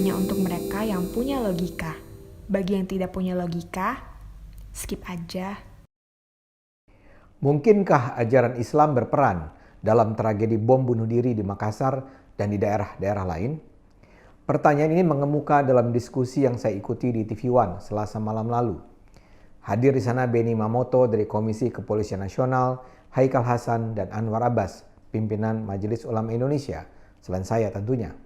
hanya untuk mereka yang punya logika. Bagi yang tidak punya logika, skip aja. Mungkinkah ajaran Islam berperan dalam tragedi bom bunuh diri di Makassar dan di daerah-daerah lain? Pertanyaan ini mengemuka dalam diskusi yang saya ikuti di TV One Selasa malam lalu. Hadir di sana Beni Mamoto dari Komisi Kepolisian Nasional, Haikal Hasan dan Anwar Abbas, pimpinan Majelis Ulama Indonesia, selain saya tentunya.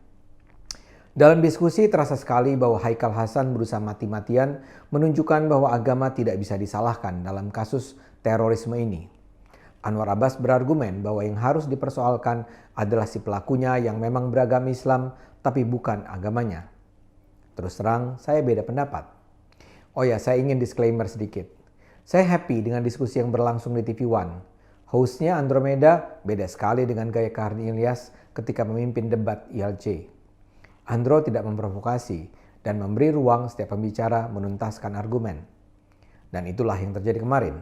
Dalam diskusi terasa sekali bahwa Haikal Hasan berusaha mati-matian menunjukkan bahwa agama tidak bisa disalahkan dalam kasus terorisme ini. Anwar Abbas berargumen bahwa yang harus dipersoalkan adalah si pelakunya yang memang beragama Islam tapi bukan agamanya. Terus terang, saya beda pendapat. Oh ya, saya ingin disclaimer sedikit. Saya happy dengan diskusi yang berlangsung di TV One. Hostnya Andromeda beda sekali dengan gaya Karni Ilyas ketika memimpin debat ILC. Andro tidak memprovokasi dan memberi ruang setiap pembicara menuntaskan argumen. Dan itulah yang terjadi kemarin.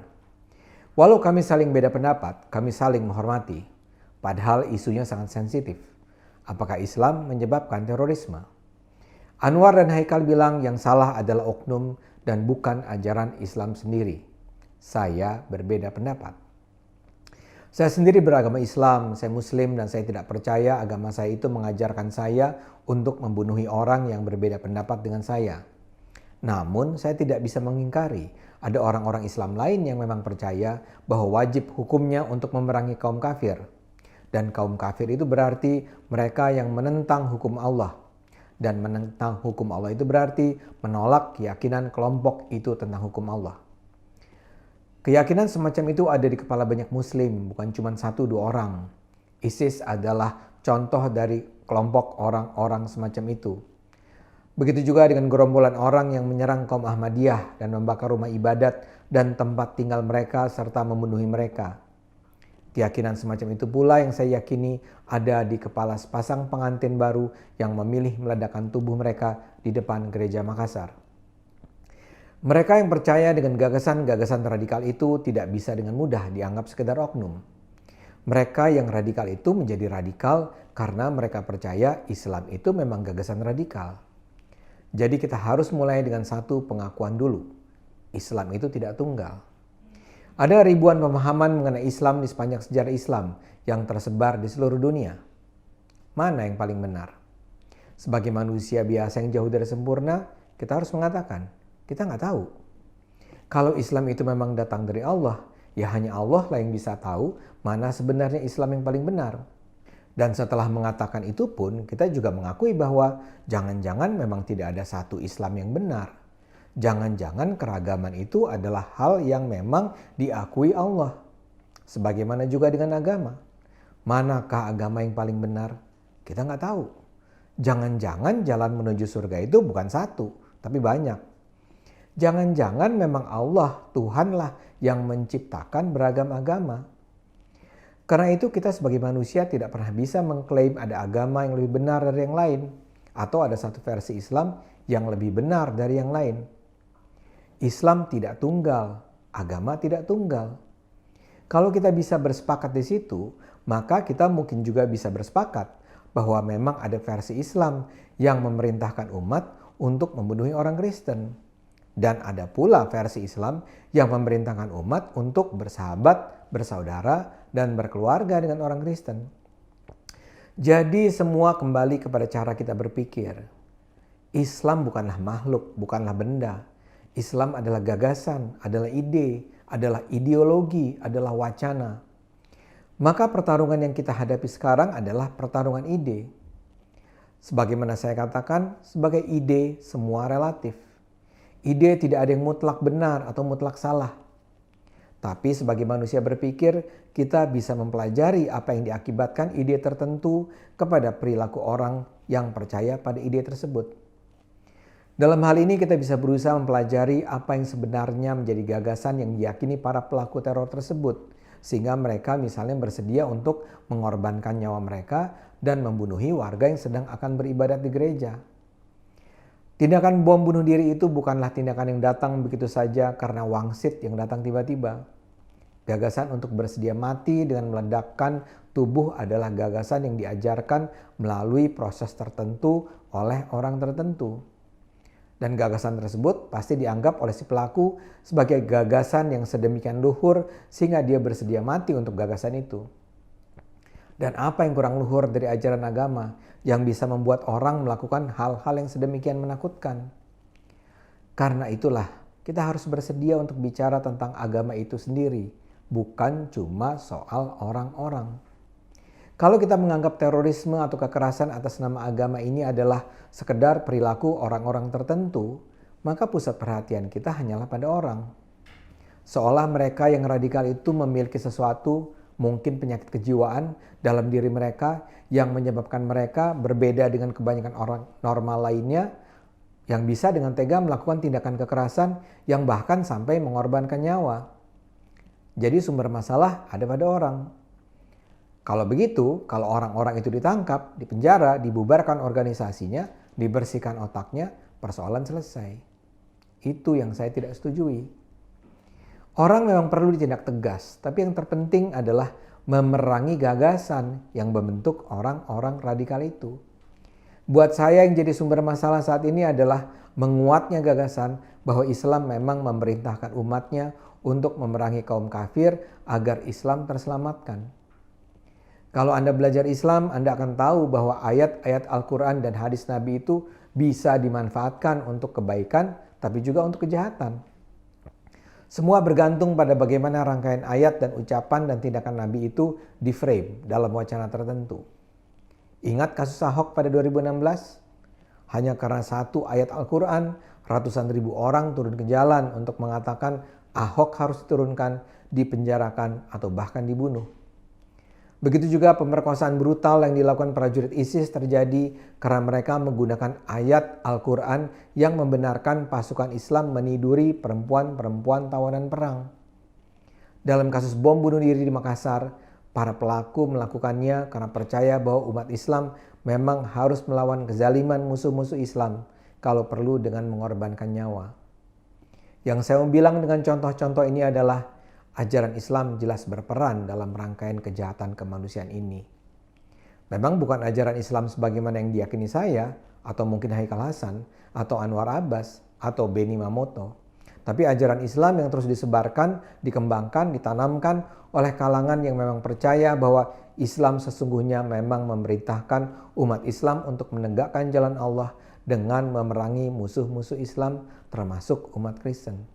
Walau kami saling beda pendapat, kami saling menghormati. Padahal isunya sangat sensitif. Apakah Islam menyebabkan terorisme? Anwar dan Haikal bilang yang salah adalah oknum dan bukan ajaran Islam sendiri. Saya berbeda pendapat. Saya sendiri beragama Islam, saya Muslim dan saya tidak percaya agama saya itu mengajarkan saya untuk membunuhi orang yang berbeda pendapat dengan saya. Namun saya tidak bisa mengingkari ada orang-orang Islam lain yang memang percaya bahwa wajib hukumnya untuk memerangi kaum kafir. Dan kaum kafir itu berarti mereka yang menentang hukum Allah. Dan menentang hukum Allah itu berarti menolak keyakinan kelompok itu tentang hukum Allah. Keyakinan semacam itu ada di kepala banyak muslim, bukan cuma 1-2 orang. ISIS adalah contoh dari kelompok orang-orang semacam itu. Begitu juga dengan gerombolan orang yang menyerang kaum Ahmadiyah dan membakar rumah ibadat dan tempat tinggal mereka serta membunuhi mereka. Keyakinan semacam itu pula yang saya yakini ada di kepala sepasang pengantin baru yang memilih meledakkan tubuh mereka di depan gereja Makassar. Mereka yang percaya dengan gagasan-gagasan radikal itu tidak bisa dengan mudah dianggap sekedar oknum. Mereka yang radikal itu menjadi radikal karena mereka percaya Islam itu memang gagasan radikal. Jadi kita harus mulai dengan satu pengakuan dulu. Islam itu tidak tunggal. Ada ribuan pemahaman mengenai Islam di sepanjang sejarah Islam yang tersebar di seluruh dunia. Mana yang paling benar? Sebagai manusia biasa yang jauh dari sempurna, kita harus mengatakan, kita nggak tahu. Kalau Islam itu memang datang dari Allah, ya hanya Allah lah yang bisa tahu mana sebenarnya Islam yang paling benar. Dan setelah mengatakan itu pun, kita juga mengakui bahwa jangan-jangan memang tidak ada satu Islam yang benar. Jangan-jangan keragaman itu adalah hal yang memang diakui Allah. Sebagaimana juga dengan agama. Manakah agama yang paling benar? Kita nggak tahu. Jangan-jangan jalan menuju surga itu bukan satu, tapi banyak. Jangan-jangan memang Allah, Tuhanlah yang menciptakan beragam agama. Karena itu kita sebagai manusia tidak pernah bisa mengklaim ada agama yang lebih benar dari yang lain. Atau ada satu versi Islam yang lebih benar dari yang lain. Islam tidak tunggal, agama tidak tunggal. Kalau kita bisa bersepakat di situ, maka kita mungkin juga bisa bersepakat bahwa memang ada versi Islam yang memerintahkan umat untuk membunuh orang Kristen. Dan ada pula versi Islam yang memerintahkan umat untuk bersahabat, bersaudara, dan berkeluarga dengan orang Kristen. Jadi semua kembali kepada cara kita berpikir. Islam bukanlah makhluk, bukanlah benda. Islam adalah gagasan, adalah ide, adalah ideologi, adalah wacana. Maka pertarungan yang kita hadapi sekarang adalah pertarungan ide. Sebagaimana saya katakan, sebagai ide semua relatif. Ide tidak ada yang mutlak benar atau mutlak salah. Tapi sebagai manusia berpikir, kita bisa mempelajari apa yang diakibatkan ide tertentu kepada perilaku orang yang percaya pada ide tersebut. Dalam hal ini kita bisa berusaha mempelajari apa yang sebenarnya menjadi gagasan yang diyakini para pelaku teror tersebut. Sehingga mereka misalnya bersedia untuk mengorbankan nyawa mereka dan membunuhi warga yang sedang akan beribadat di gereja. Tindakan bom bunuh diri itu bukanlah tindakan yang datang begitu saja karena wangsit yang datang tiba-tiba. Gagasan untuk bersedia mati dengan meledakkan tubuh adalah gagasan yang diajarkan melalui proses tertentu oleh orang tertentu. Dan gagasan tersebut pasti dianggap oleh si pelaku sebagai gagasan yang sedemikian luhur sehingga dia bersedia mati untuk gagasan itu. Dan apa yang kurang luhur dari ajaran agama yang bisa membuat orang melakukan hal-hal yang sedemikian menakutkan? Karena itulah kita harus bersedia untuk bicara tentang agama itu sendiri, bukan cuma soal orang-orang. Kalau kita menganggap terorisme atau kekerasan atas nama agama ini adalah sekedar perilaku orang-orang tertentu, maka pusat perhatian kita hanyalah pada orang. Seolah mereka yang radikal itu memiliki sesuatu, mungkin penyakit kejiwaan dalam diri mereka yang menyebabkan mereka berbeda dengan kebanyakan orang normal lainnya yang bisa dengan tega melakukan tindakan kekerasan yang bahkan sampai mengorbankan nyawa. Jadi sumber masalah ada pada orang. Kalau begitu, kalau orang-orang itu ditangkap, dipenjara, dibubarkan organisasinya, dibersihkan otaknya, persoalan selesai. Itu yang saya tidak setujui. Orang memang perlu ditindak tegas, tapi yang terpenting adalah memerangi gagasan yang membentuk orang-orang radikal itu. Buat saya yang jadi sumber masalah saat ini adalah menguatnya gagasan bahwa Islam memang memerintahkan umatnya untuk memerangi kaum kafir agar Islam terselamatkan. Kalau Anda belajar Islam, Anda akan tahu bahwa ayat-ayat Al-Quran dan hadis Nabi itu bisa dimanfaatkan untuk kebaikan, tapi juga untuk kejahatan. Semua bergantung pada bagaimana rangkaian ayat dan ucapan dan tindakan Nabi itu di-frame dalam wacana tertentu. Ingat kasus Ahok pada 2016? Hanya karena satu ayat Al-Quran, ratusan ribu orang turun ke jalan untuk mengatakan Ahok harus diturunkan, dipenjarakan, atau bahkan dibunuh. Begitu juga pemerkosaan brutal yang dilakukan prajurit ISIS terjadi karena mereka menggunakan ayat Al-Quran yang membenarkan pasukan Islam meniduri perempuan-perempuan tawanan perang. Dalam kasus bom bunuh diri di Makassar, para pelaku melakukannya karena percaya bahwa umat Islam memang harus melawan kezaliman musuh-musuh Islam, kalau perlu dengan mengorbankan nyawa. Yang saya mau bilang dengan contoh-contoh ini adalah ajaran Islam jelas berperan dalam rangkaian kejahatan kemanusiaan ini. Memang bukan ajaran Islam sebagaimana yang diyakini saya, atau mungkin Haikal Hasan, atau Anwar Abbas, atau Benny Mamoto. Tapi ajaran Islam yang terus disebarkan, dikembangkan, ditanamkan oleh kalangan yang memang percaya bahwa Islam sesungguhnya memang memerintahkan umat Islam untuk menegakkan jalan Allah dengan memerangi musuh-musuh Islam termasuk umat Kristen.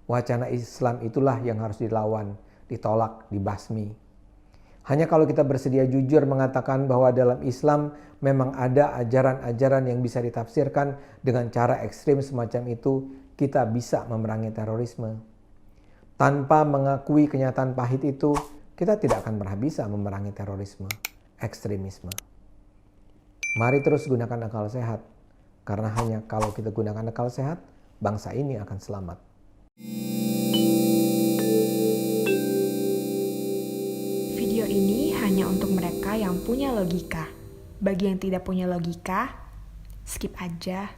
Wacana Islam itulah yang harus dilawan, ditolak, dibasmi. Hanya kalau kita bersedia jujur mengatakan bahwa dalam Islam memang ada ajaran-ajaran yang bisa ditafsirkan dengan cara ekstrim semacam itu, kita bisa memerangi terorisme. Tanpa mengakui kenyataan pahit itu, kita tidak akan pernah bisa memerangi terorisme, ekstremisme. Mari terus gunakan akal sehat, karena hanya kalau kita gunakan akal sehat, bangsa ini akan selamat. Video ini hanya untuk mereka yang punya logika. Bagi yang tidak punya logika, skip aja.